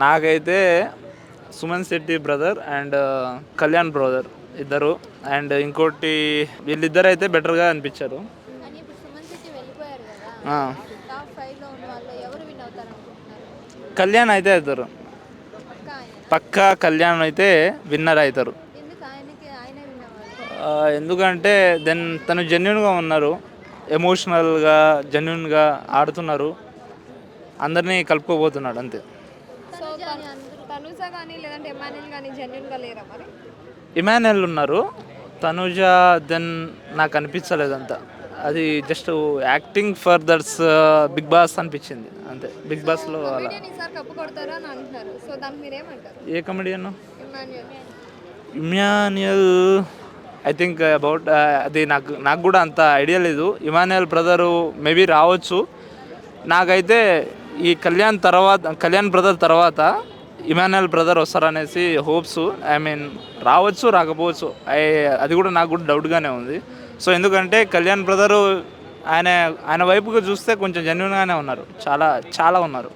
నాకైతే Suman Shetty brother and Kalyan brother ఇద్దరు. And ఇంకోటి వీళ్ళిద్దరు అయితే బెటర్గా అనిపించారు. కానీ ఇప్పుడు సుమన్ శెట్టి వెళ్ళిపోయారు కదా, ఆ, టాప్ 5లో ఉన్న వాళ్ళు ఎవరు విన్ అవుతారు అనుకుంటున్నారు? కళ్యాణ్ అయితే అవుతారు. పక్కా ఆయన. పక్కా కళ్యాణ్ అయితే విన్నర్ అవుతారు. ఎందుకు ఆయనే విన్ అవ్వాలి? ఎందుకంటే దెన్ తను జెన్యున్గా ఉన్నారు, ఎమోషనల్గా జెన్యున్గా ఆడుతున్నారు, అందరినీ కలుపుకోబోతున్నాడు అంతే. సో తనుజ కానీ లేదంటే ఎమాన్యుల్ కానీ జెన్యున్గా లేరా మరి? ఇమాన్యుల్ ఉన్నారు, తనుజ దెన్ నాకు అనిపించలేదంతా. అది just acting for that's Bigg Boss అనిపించింది అంతే. బిగ్ బాస్లో అలా. కమెడియన్ ఈసారి కప్పు కొడతారు అని అంటున్నారు. సో దానికి మీరేమంటారు? ఏ comedian? Emmanuel. Emmanuel I think about అది నాకు కూడా అంత ఐడియా లేదు. ఇమాన్యుయల్ బ్రదరు మేబీ రావచ్చు. నాకైతే ఈ కళ్యాణ్ బ్రదర్ తర్వాత ఇమాన్యుయల్ బ్రదర్ వస్తారనేసి హోప్స్. ఐ మీన్ రావచ్చు, రాకపోవచ్చు. అది కూడా నాకు కూడా డౌట్గానే ఉంది. సో ఎందుకంటే కళ్యాణ్ బ్రదరు ఆయన వైపుగా చూస్తే కొంచెం జెన్యున్గానే ఉన్నారు, చాలా చాలా ఉన్నారు.